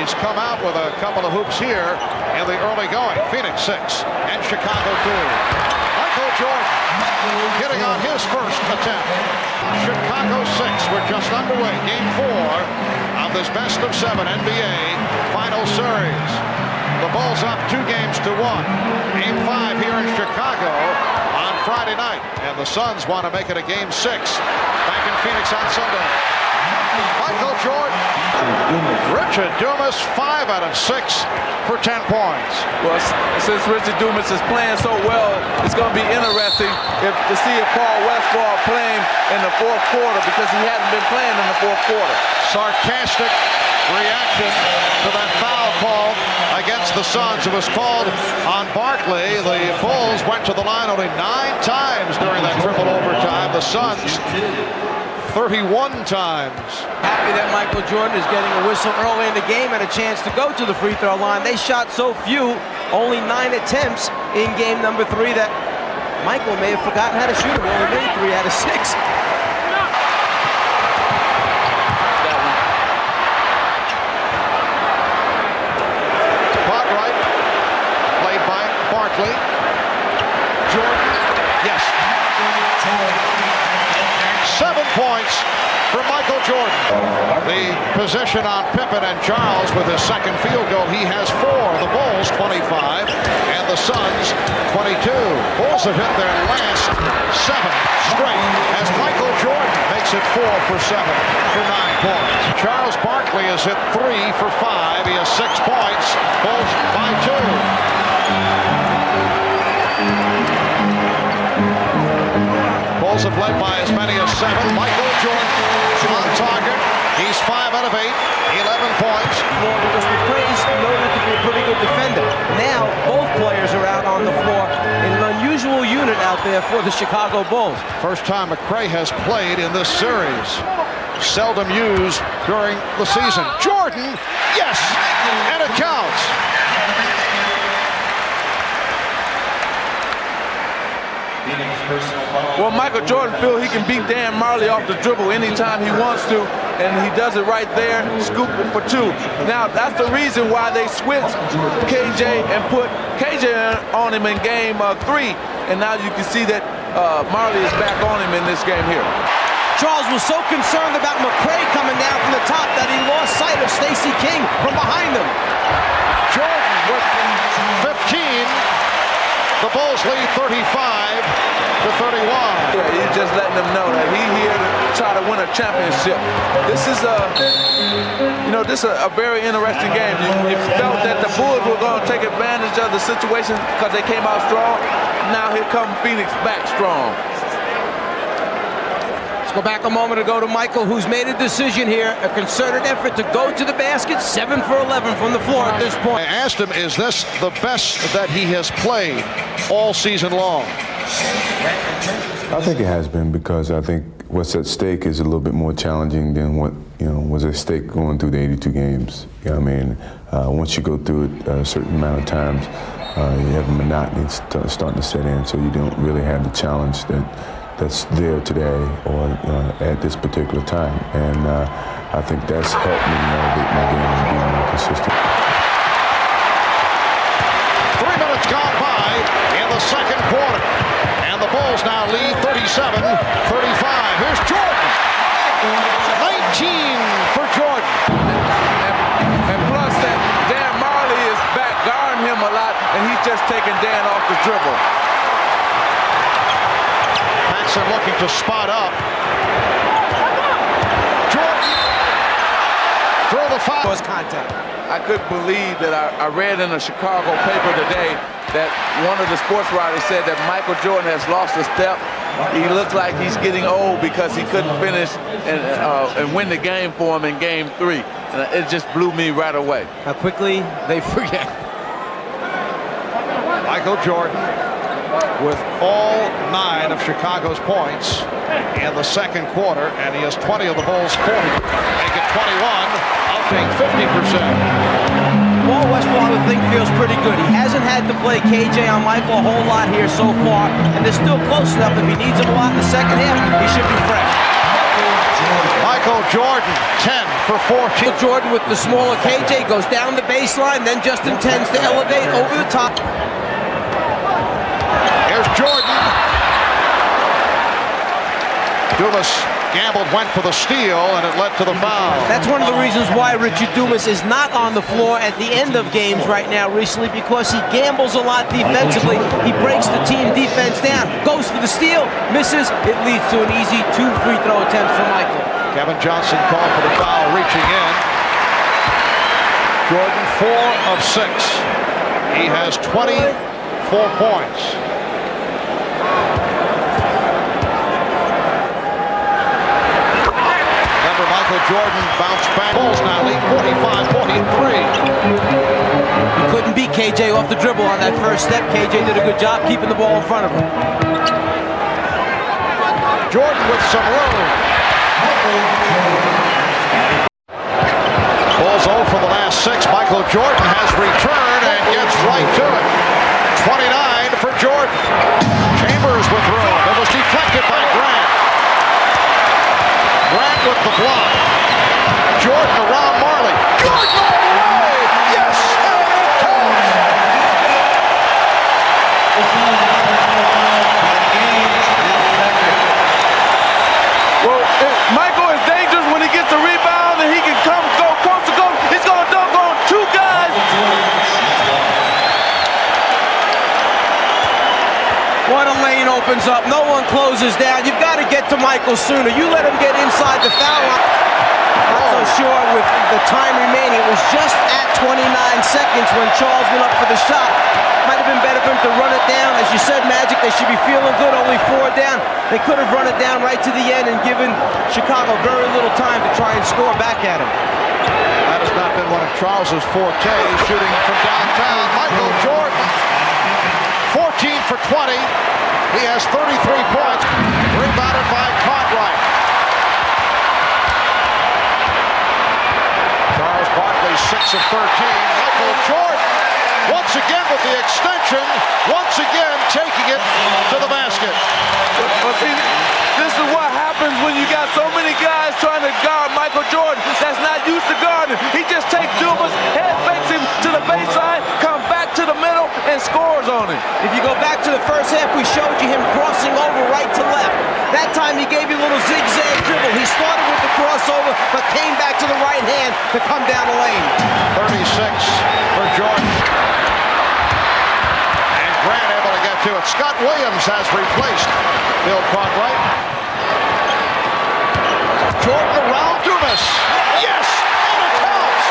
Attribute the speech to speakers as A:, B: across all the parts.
A: Phoenix come out with a couple of hoops here in the early going. Phoenix 6 and Chicago 2. Michael Jordan hitting on his first attempt. Chicago 6. We're just underway. Game 4 of this best of 7 NBA final series. The Bulls up 2 games to 1. Game 5 here in Chicago on Friday night. And the Suns want to make it a game 6 back in Phoenix on Sunday. Michael Jordan. Richard Dumas 5 out of 6 for 10 points.
B: Well, since Richard Dumas is playing so well, it's going to be interesting to see if Paul Westphal playing in the fourth quarter, because he hasn't been playing in the fourth quarter.
A: Sarcastic reaction to that foul call against the Suns. It was called on Barkley. The Bulls went to the line only 9 times during that triple overtime. The Suns 31 times.
C: Happy that Michael Jordan is getting a whistle early in the game and a chance to go to the free throw line. They shot so few, only 9 attempts in game number 3, that Michael may have forgotten how to shoot it. Only made 3 out of 6.
A: Spot right, played by Barkley. Jordan, yes. 7 points for Michael Jordan. The position on Pippen and Charles with his second field goal. He has 4. The Bulls 25 and the Suns 22. Bulls have hit their last 7 straight as Michael Jordan makes it 4 for 7 for 9 points. Charles Barkley has hit 3 for 5. He has 6 points. Bulls by 2. Bulls have led by as many as 7. Michael Jordan on target. He's 5 out of 8, 11 points.
C: Because McCray is noted to be a pretty good defender. Now both players are out on the floor in an unusual unit out there for the Chicago Bulls.
A: First time McCray has played in this series. Seldom used during the season. Jordan, yes, and it counts.
B: Well, Michael Jordan feels he can beat Dan Marley off the dribble anytime he wants to, and he does it right there, scoop it for 2. Now, that's the reason why they switched KJ and put KJ on him in game 3, and now you can see that Marley is back on him in this game here.
C: Charles was so concerned about McCray coming down from the top that he lost sight of Stacey King from behind him.
A: Jordan with 15. The Bulls lead 35 to 31.
B: Yeah, he's just letting them know that he's here to try to win a championship. This is a very interesting game. You felt that the Bulls were going to take advantage of the situation because they came out strong. Now here comes Phoenix back strong.
C: Let's go back a moment ago to Michael, who's made a decision here, a concerted effort to go to the basket, 7 for 11 from the floor at this point.
A: I asked him, is this the best that he has played all season long?
D: I think it has been, because I think what's at stake is a little bit more challenging than what was at stake going through the 82 games. You know what I mean? Once you go through it a certain amount of times, you have a monotony starting to set in, so you don't really have the challenge that's there today or at this particular time. And I think that's helped me elevate my game and be more consistent.
A: 3 minutes gone by in the second quarter. And the Bulls now lead 37-35. Here's Jordan. 19 for Jordan.
B: And plus that Dan Marley is back guarding him a lot, and he's just taking Dan off the dribble.
A: Looking to spot up. Jordan throw the foul.
C: Was contact.
B: I couldn't believe that I read in a Chicago paper today that one of the sports writers said that Michael Jordan has lost a step. He looks like he's getting old because he couldn't finish and win the game for him in game 3. And it just blew me right away.
C: How quickly they forget.
A: Michael Jordan with all 9 of Chicago's points in the second quarter, and he has 20 of the Bulls' 40. Make it 21, up being 50%.
C: Paul Westphal, I would think, feels pretty good. He hasn't had to play KJ on Michael a whole lot here so far, and they're still close enough. If he needs him a lot in the second half, he should be fresh.
A: Michael Michael Jordan, 10 for 14.
C: Jordan with the smaller KJ goes down the baseline, then just intends to elevate over the top.
A: Here's Jordan. Dumas gambled, went for the steal, and it led to the foul.
C: That's one of the reasons why Richard Dumas is not on the floor at the end of games right now recently, because he gambles a lot defensively. He breaks the team defense down, goes for the steal, misses. It leads to an easy 2 free throw attempts for Michael.
A: Kevin Johnson called for the foul, reaching in. Jordan, 4 of 6. He has 24 points. Michael Jordan bounced back. Bulls now lead 45-43.
C: He couldn't beat KJ off the dribble on that first step. KJ did a good job keeping the ball in front of him.
A: Jordan with some room. Bulls 0 for the last 6. Michael Jordan has returned and gets right to it. 29 for Jordan. Chambers with room. It was deflected by Grant. Grant with the block. Jordan around Marley. Jordan all the way! Yes! And it counts!
B: Well, Michael is dangerous when he gets a rebound and he can go coast to coast. He's going to dunk on 2 guys.
C: What a lane opens up. No one closes down. You've got to get to Michael sooner. You let him get inside the foul line. Not so sure with the time remaining. It was just at 29 seconds when Charles went up for the shot. Might have been better for him to run it down. As you said, Magic, they should be feeling good. Only 4 down. They could have run it down right to the end and given Chicago very little time to try and score back at him.
A: That has not been one of Charles's fortes, shooting from downtown. Michael Jordan, 14 for 20. He has 33 points. Rebounded by Cartwright. Charles Barkley, 6 of 13. Michael Jordan, once again with the extension, once again taking it to the basket.
B: Well, see, this is what happens when you got so many guys trying to guard Michael Jordan that's not used to guarding. He just takes Dumas, head fakes him to the baseline, comes back to the middle, and scores on him.
C: If you go back to the first half, we showed you him crossing over right to left. That time he gave you a little zigzag dribble. He started with the crossover, but came back to the right hand to come down the lane.
A: 36 for Jordan. And Grant able to get to it. Scott Williams has replaced Bill Cartwright. Jordan around Dumas. Yes! And it counts!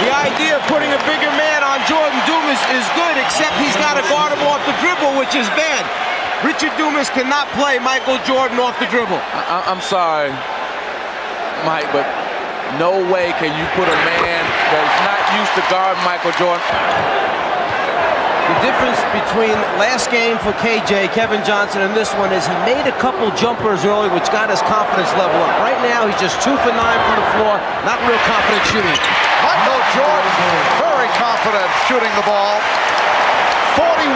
C: The idea of putting a bigger man on Jordan Dumas is good, except he's got to guard him off the dribble, which is bad. Richard Dumas cannot play Michael Jordan off the dribble.
B: I'm sorry, Mike, but no way can you put a man that's not used to guard Michael Jordan.
C: The difference between last game for KJ, Kevin Johnson, and this one is he made a couple jumpers early, which got his confidence level up. Right now, he's just 2 for 9 from the floor, not real confident shooting.
A: Michael Jordan, very confident shooting the ball. 41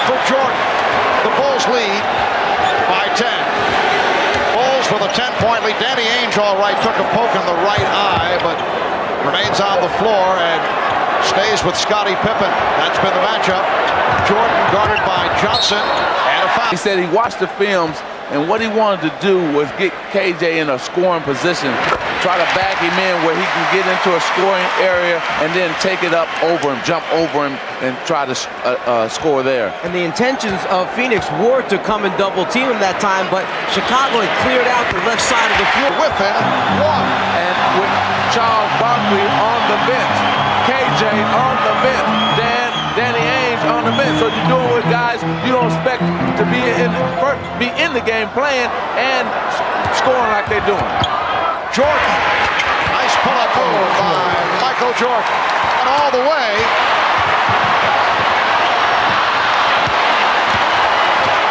A: for Jordan. The Bulls lead by 10. Bulls with a 10-point lead. Danny Ainge, all right, took a poke in the right eye, but remains on the floor and stays with Scottie Pippen. That's been the matchup. Jordan guarded by Johnson, and a foul.
B: He said he watched the films, and what he wanted to do was get KJ in a scoring position, try to back him in where he can get into a scoring area and then take it up over him, jump over him, and try to score there.
C: And the intentions of Phoenix were to come and double team him that time, but Chicago had cleared out the left side of the floor.
A: With him, 1.
B: And with Charles Barkley on the bench, KJ on the bench, Danny Ainge on the bench. So you're doing with guys you don't expect to be in the game playing and scoring like they're doing.
A: Jordan, nice pull-up move by Michael Jordan, and all the way.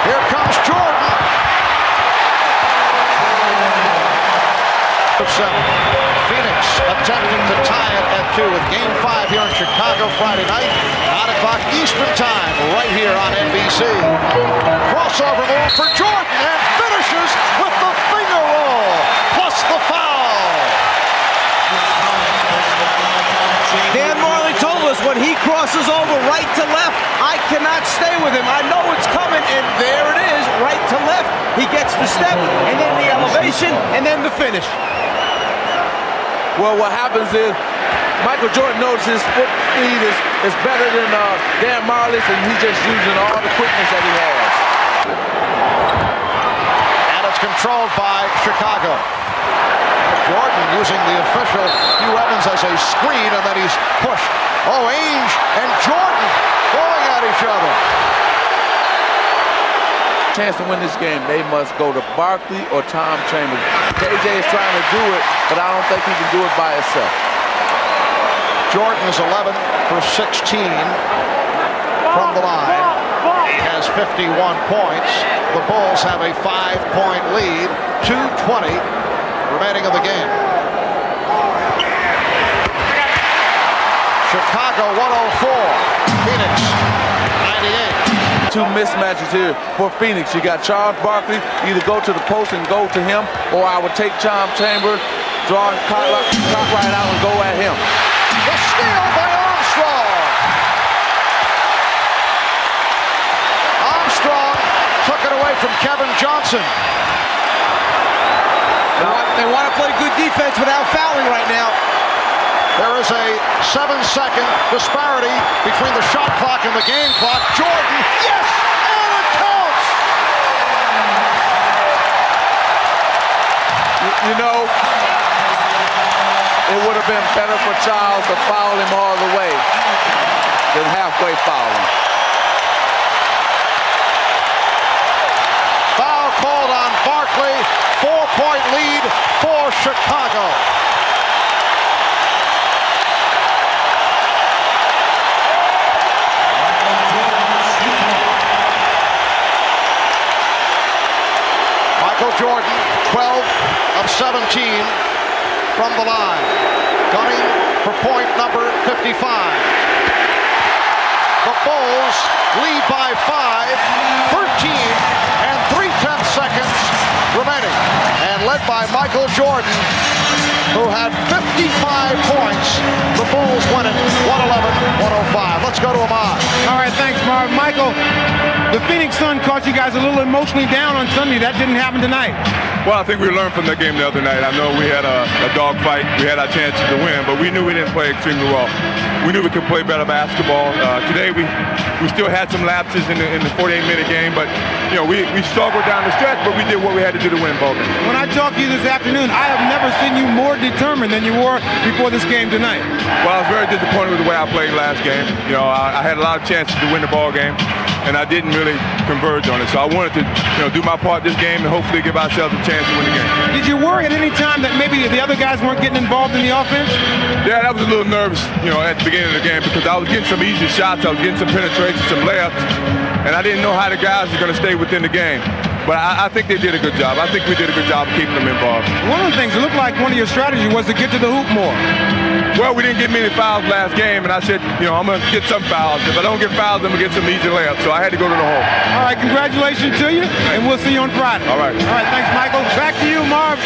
A: Here comes Jordan. 7. Phoenix attempting to tie it at 2 with Game 5 here in Chicago Friday night. Not o'clock Eastern Time, right here on NBC. Crossover move for Jordan, and finishes with the finger roll, plus the foul.
C: Dan Marley told us when he crosses over right to left, I cannot stay with him. I know it's coming, and there it is, right to left. He gets the step, and then the elevation, and then the finish.
B: Well, what happens is Michael Jordan knows his foot speed is better than Dan Marley's, and he's just using all the quickness that he has.
A: And it's controlled by Chicago. Jordan using the official Hugh Evans as a screen, and then he's pushed. Oh, Ainge and Jordan going at each other.
B: Chance to win this game, they must go to Barkley or Tom Chambers. KJ is trying to do it, but I don't think he can do it by himself.
A: Jordan is 11 for 16 from the line. He has 51 points. The Bulls have a 5-point lead. 2:20 remaining of the game. Chicago 104. Phoenix 98.
B: Two mismatches here for Phoenix. You got Charles Barkley, either go to the post and go to him, or I would take Tom Chambers, draw right out and go at him.
A: The steal by Armstrong. Armstrong took it away from Kevin Johnson.
C: They want to play good defense without fouling right now.
A: There is a 7-second disparity between the shot clock and the game clock. Jordan, yes, and it counts.
B: You know, it would have been better for Charles to foul him all the way than halfway fouling.
A: Foul called on Barkley. 4-point lead for Chicago. Michael Jordan, 12 of 17 from the line. Gunning for point number 55. The Bulls lead by 5, 13 and 3/10 seconds remaining. And led by Michael Jordan, who had 55 points. The Bulls win it 111-105. Let's go to Ahmad.
E: All right, thanks, Marv. Michael, the Phoenix Sun caught you guys a little emotionally down on Sunday. That didn't happen tonight.
F: Well, I think we learned from that game the other night. I know we had a dog fight. We had our chances to win, but we knew we didn't play extremely well. We knew we could play better basketball. Today we still had some lapses in the 48-minute game, but you know we struggled down the stretch, but we did what we had to do to win both.
E: When I talked to you this afternoon, I have never seen you more determined than you were before this game tonight.
F: Well, I was very disappointed with the way I played last game. You know, I had a lot of chances to win the ball game, and I didn't really converge on it. So I wanted to, do my part this game and hopefully give ourselves a chance to win the game.
E: Did you worry at any time that maybe the other guys weren't getting involved in the offense?
F: Yeah, I was a little nervous, at the beginning of the game because I was getting some easy shots, I was getting some penetration, some layups, and I didn't know how the guys were going to stay within the game. But I think they did a good job. I think we did a good job of keeping them involved.
E: One of the things, it looked like one of your strategies was to get to the hoop more.
F: Well, we didn't get many fouls last game, and I said, I'm going to get some fouls. If I don't get fouls, I'm going to get some easy layups. So I had to go to the hole.
E: All right, congratulations to you, and we'll see you on Friday.
F: All right.
E: All right, thanks, Michael. Back to you, Marv.